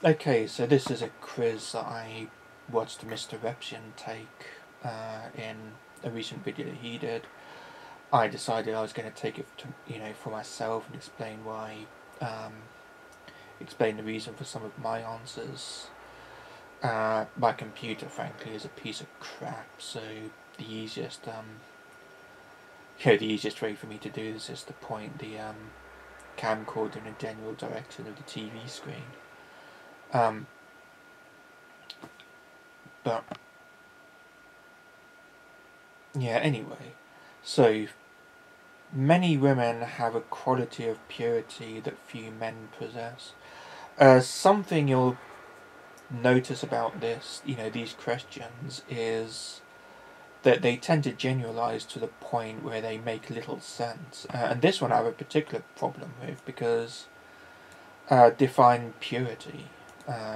Okay, so this is a quiz that I watched Mr. Reption take in a recent video that he did. I decided I was going to take it to, for myself and explain the reason for some of my answers. My computer, frankly, is a piece of crap, so the easiest, the easiest way for me to do this is to point the camcorder in a general direction of the TV screen. But yeah, anyway, so many women have a quality of purity that few men possess. Something you'll notice about this, these questions, is that they tend to generalize to the point where they make little sense. And this one I have a particular problem with because define purity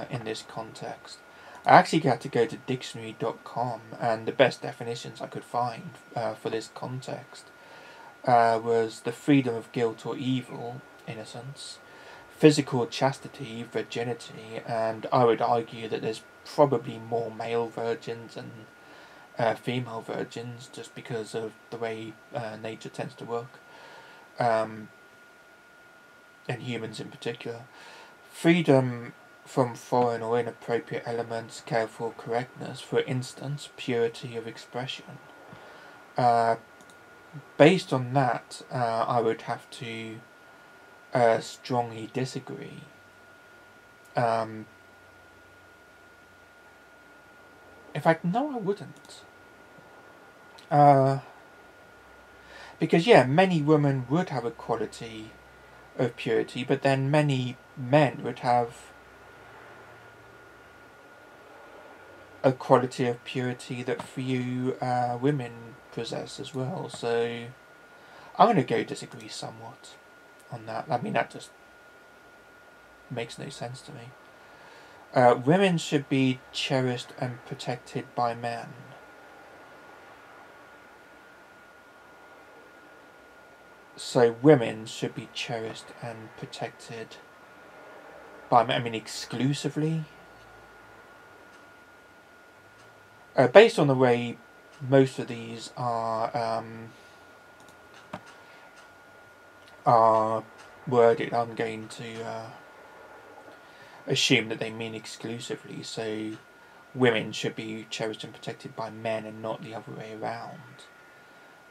in this context. I actually had to go to dictionary.com, and the best definitions I could find for this context was the freedom of guilt or evil, innocence, physical chastity, virginity, and I would argue that there's probably more male virgins than female virgins, just because of the way nature tends to work, and humans in particular. Freedom from foreign or inappropriate elements, careful correctness, for instance, purity of expression. Based on that, I would have to strongly disagree. In fact, no, I wouldn't. Because, yeah, many women would have a quality of purity, but then many men would have a quality of purity that few women possess as well. So I'm going to go disagree somewhat on that. I mean, that just makes no sense to me. Women should be cherished and protected by men. So women should be cherished and protected by men. I mean, exclusively. Based on the way most of these are worded, I'm going to assume that they mean exclusively. So women should be cherished and protected by men and not the other way around.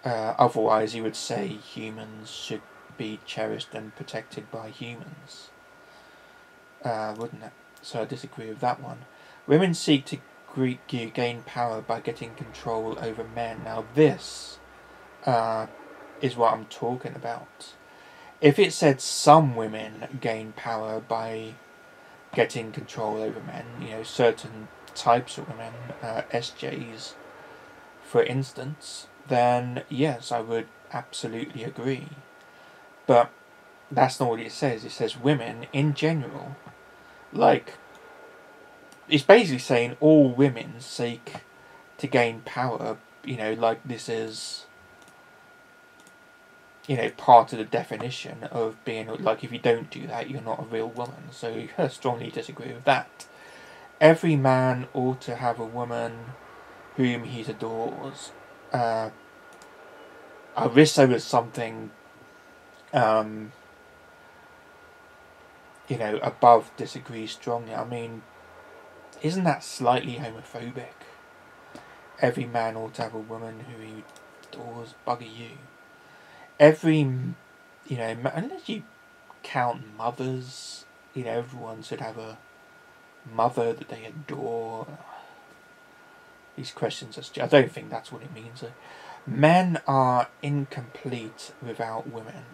Otherwise, you would say humans should be cherished and protected by humans, wouldn't it? So I disagree with that one. Women seek to gain power by getting control over men. Now this is what I'm talking about. If it said some women gain power by getting control over men, certain types of women, SJs, for instance, then yes, I would absolutely agree. But that's not what it says. It says women in general. Like, it's basically saying all women seek to gain power, like this is, part of the definition of being, like, if you don't do that, you're not a real woman. So I strongly disagree with that. Every man ought to have a woman whom he adores. I wish there was something, above disagree strongly. I mean, isn't that slightly homophobic? Every man ought to have a woman who he adores. Bugger you. Every, unless you count mothers, everyone should have a mother that they adore. These questions are... I don't think that's what it means. Men are incomplete without women.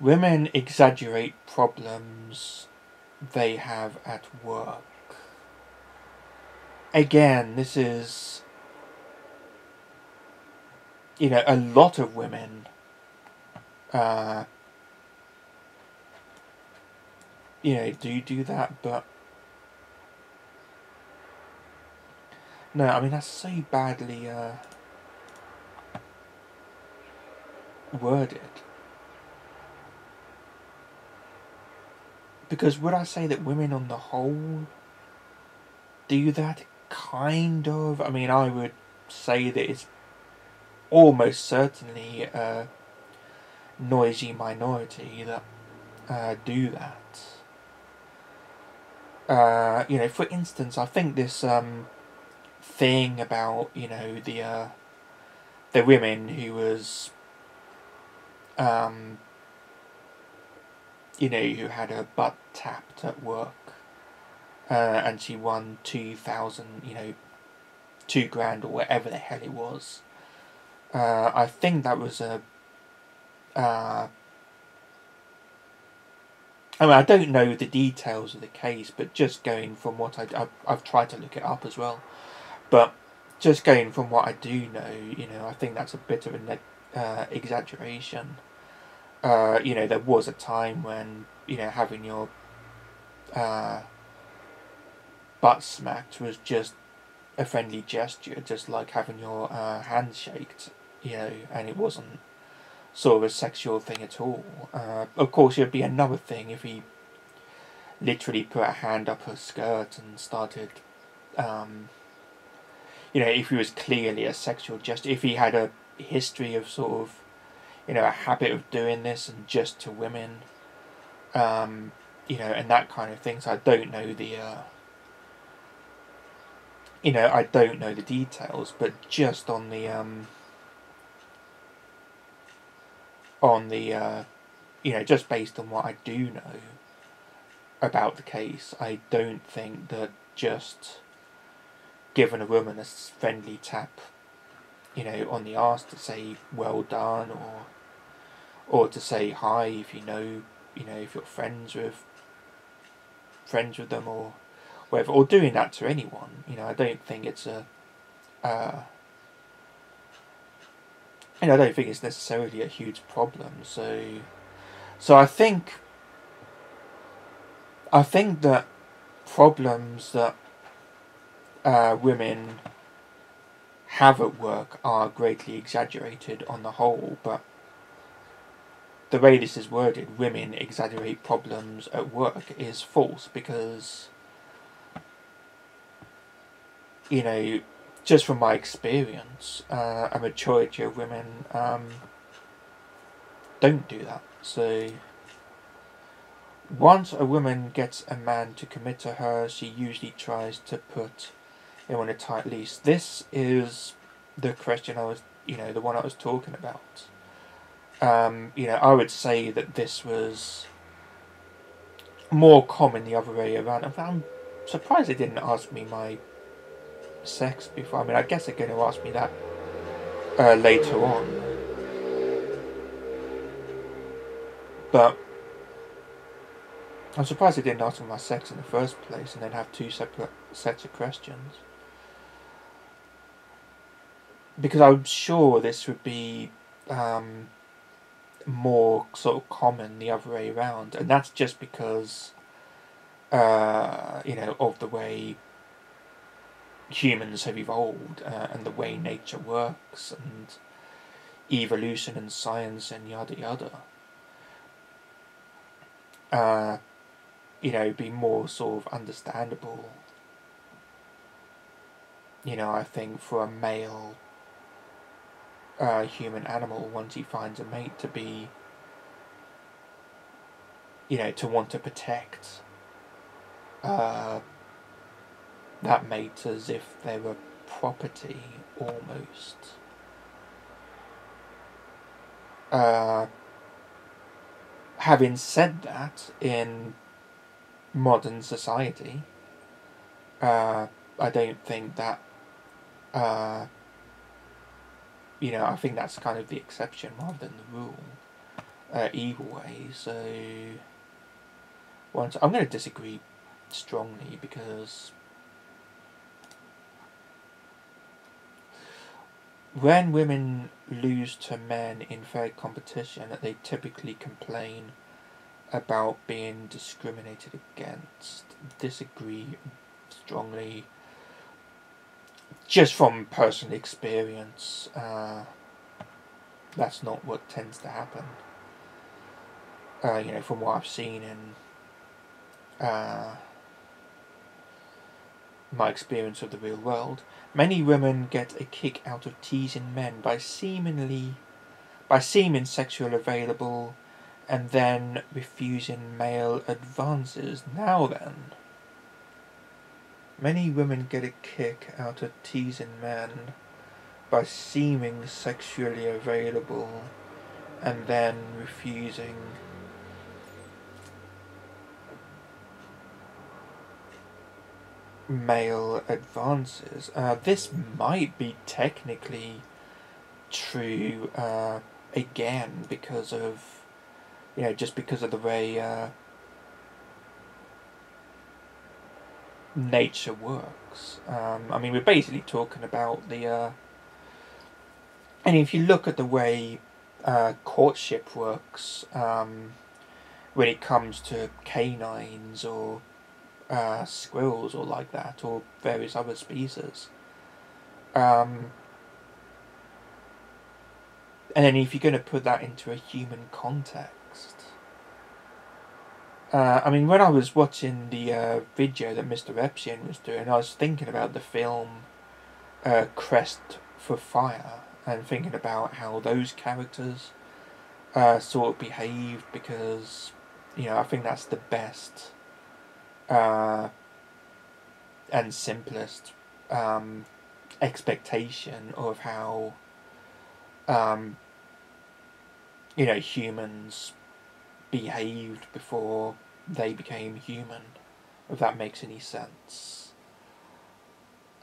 Women exaggerate problems they have at work. Again, this is... a lot of women do that, but no, I mean, that's so badly worded. Because would I say that women on the whole do that? Kind of. I mean, I would say that it's almost certainly a noisy minority that do that. For instance, I think this thing about the women who was who had her butt tapped at work, and she won 2,000, £2,000 or whatever the hell it was. I think that was a. I don't know the details of the case, but just going from what I've tried to look it up as well, but just going from what I do know, I think that's a bit of an exaggeration. There was a time when having your butt smacked was just a friendly gesture, just like having your hand shaked, and it wasn't sort of a sexual thing at all. Of course, it would be another thing if he literally put a hand up her skirt and started, if he was clearly a sexual gesture, if he had a history of sort of, a habit of doing this and just to women, and that kind of thing. So I don't know I don't know the details, but just on the just based on what I do know about the case, I don't think that just giving a woman a friendly tap, on the arse to say well done, or to say hi if if you're friends with them or whatever, or doing that to anyone, I don't think it's I don't think it's necessarily a huge problem. So I think that problems that women have at work are greatly exaggerated on the whole, but the way this is worded, women exaggerate problems at work, is false, because just from my experience, a majority of women don't do that. So once a woman gets a man to commit to her, she usually tries to put him on a tight leash. This is the question the one I was talking about. I would say that this was more common the other way around. I'm surprised they didn't ask me my sex before. I mean, I guess they're going to ask me that later on. But I'm surprised they didn't ask me my sex in the first place and then have two separate sets of questions. Because I'm sure this would be more sort of common the other way around, and that's just because of the way humans have evolved, and the way nature works, and evolution and science and yada yada. Be more sort of understandable, I think, for a male human animal, once he finds a mate, to be, to want to protect that mate as if they were property, almost. Having said that, in modern society, I don't think that I think that's kind of the exception rather than the rule, either way. So I'm going to disagree strongly, because when women lose to men in fair competition, they typically complain about being discriminated against. Disagree strongly, just from personal experience. That's not what tends to happen. From what I've seen in my experience of the real world. Many women get a kick out of teasing men by seeming sexually available and then refusing male advances. Now then, many women get a kick out of teasing men by seeming sexually available and then refusing male advances. This might be technically true again because of, just because of the way nature works. I mean, we're basically talking about the and if you look at the way courtship works, when it comes to canines or squirrels or like that, or various other species, and then if you're going to put that into a human context, I mean, when I was watching the video that Mr. Epstein was doing, I was thinking about the film Crest for Fire, and thinking about how those characters sort of behaved, because, I think that's the best and simplest expectation of how humans behaved before they became human, if that makes any sense.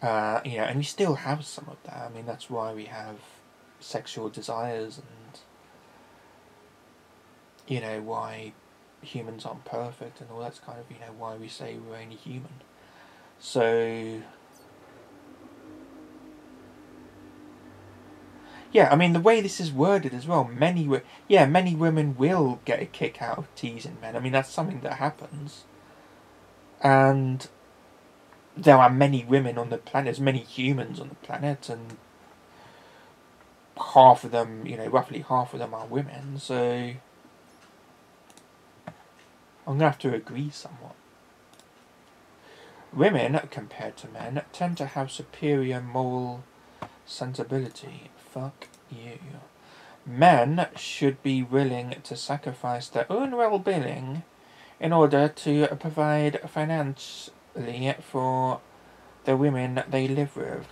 And we still have some of that. I mean, that's why we have sexual desires, and why humans aren't perfect and all that's kind of, why we say we're only human. So yeah, I mean, the way this is worded as well, many women will get a kick out of teasing men. I mean, that's something that happens. And there are many women on the planet, there's many humans on the planet, and half of them, roughly half of them are women, so I'm going to have to agree somewhat. Women, compared to men, tend to have superior moral sensibility. Fuck you. Men should be willing to sacrifice their own well-being in order to provide financially for the women they live with.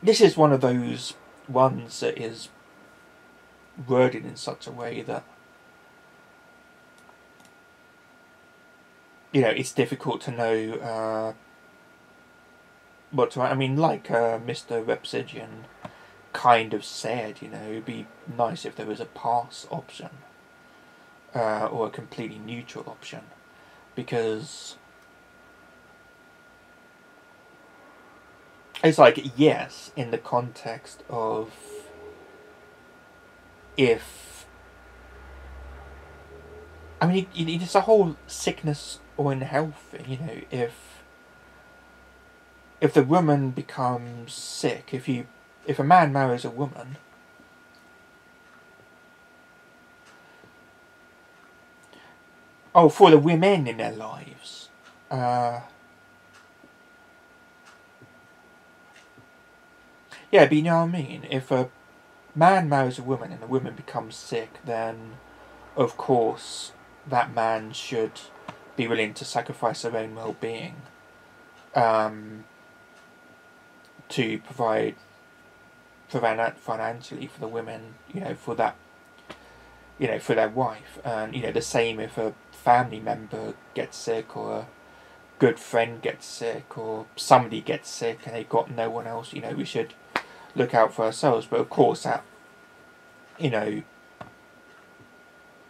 This is one of those ones that is worded in such a way that, it's difficult to know what to write. I mean, like Mr. Repsidian kind of said, it'd be nice if there was a pass option or a completely neutral option, because it's like, yes, in the context of if, I mean, it's a whole sickness or in health thing, if the woman becomes sick, if a man marries a woman, for the women in their lives, yeah, but you know what I mean? If a man marries a woman and the woman becomes sick, then, of course, that man should be willing to sacrifice their own well-being to provide financially for the women, for that, for their wife. And, the same if a family member gets sick, or a good friend gets sick, or somebody gets sick and they've got no one else, we should look out for ourselves. But of course that,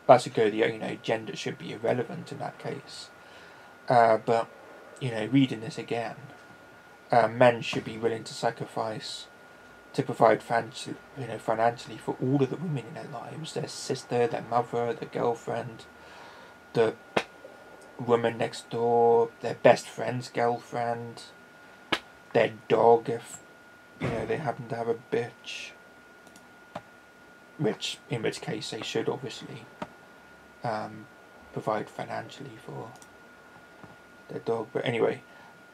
that's a go, gender should be irrelevant in that case. But, reading this again, men should be willing to sacrifice to provide financially for all of the women in their lives, their sister, their mother, their girlfriend, the woman next door, their best friend's girlfriend, their dog if, they happen to have a bitch. in which case they should obviously provide financially for their dog. But anyway,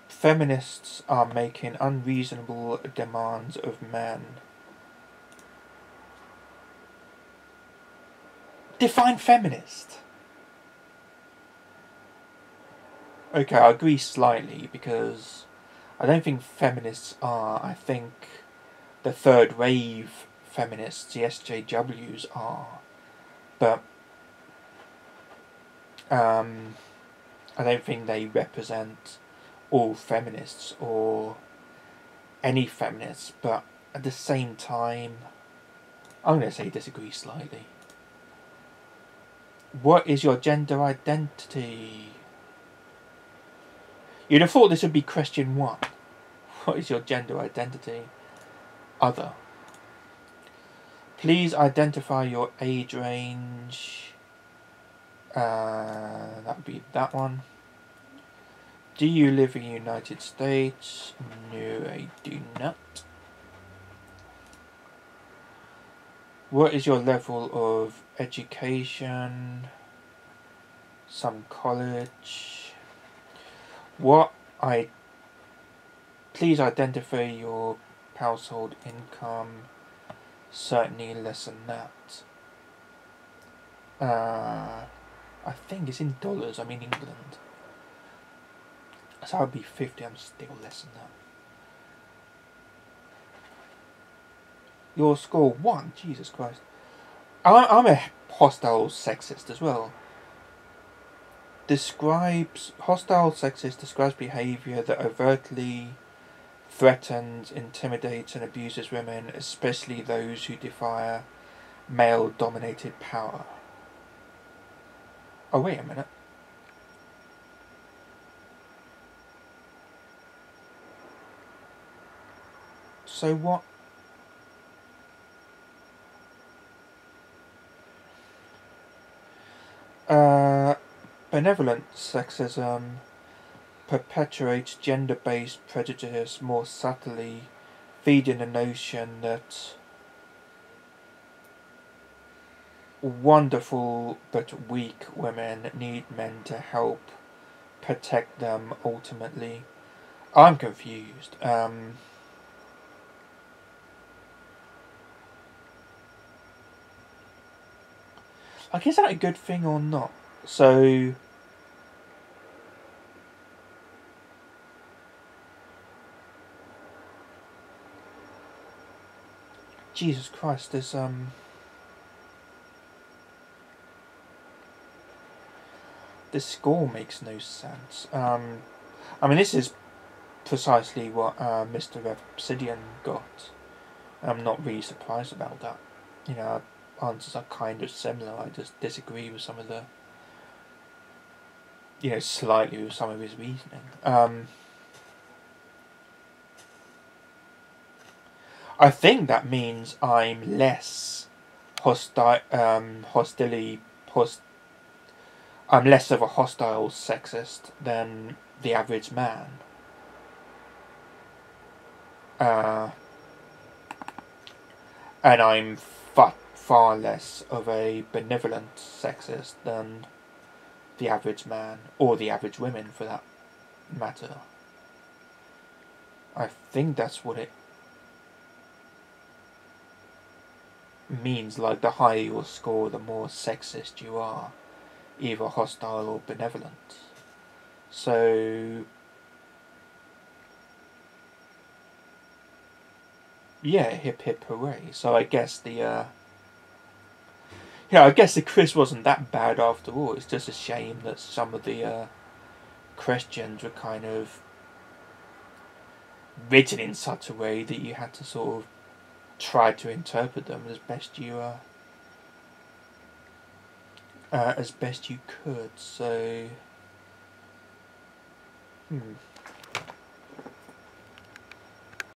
feminists are making unreasonable demands of men. Define feminist. Okay, I agree slightly, because I don't think feminists are. I think the third wave feminists, the SJWs, are. But I don't think they represent all feminists or any feminists. But at the same time, I'm going to say disagree slightly. What is your gender identity? You'd have thought this would be question 1. What is your gender identity? Other. Please identify your age range. That would be that one. Do you live in the United States? No, I do not. What is your level of education? Some college. Please identify your household income. Certainly less than that. I think it's in dollars. I'm in England. So I'll be 50. I'm still less than that. Your score 1. Jesus Christ. I'm a hostile sexist as well. Hostile sexist describes behaviour that overtly threatens, intimidates and abuses women, especially those who defy male-dominated power. Oh, wait a minute. So what? Benevolent sexism perpetuates gender-based prejudice more subtly, feeding the notion that wonderful but weak women need men to help protect them ultimately. I'm confused. Like, is that a good thing or not? So, Jesus Christ, there's this score makes no sense. I mean, this is precisely what Mr. Obsidian got. I'm not really surprised about that. You know, answers are kind of similar. I just disagree with some of the, slightly with some of his reasoning. I think that means I'm less I'm less of a hostile sexist than the average man. And I'm far less of a benevolent sexist than the average man, or the average women for that matter. I think that's what it means. Like, the higher your score, the more sexist you are, either hostile or benevolent. So, yeah, hip hip hooray. So I guess the quiz wasn't that bad after all. It's just a shame that some of the questions were kind of written in such a way that you had to sort of try to interpret them as best you could. So,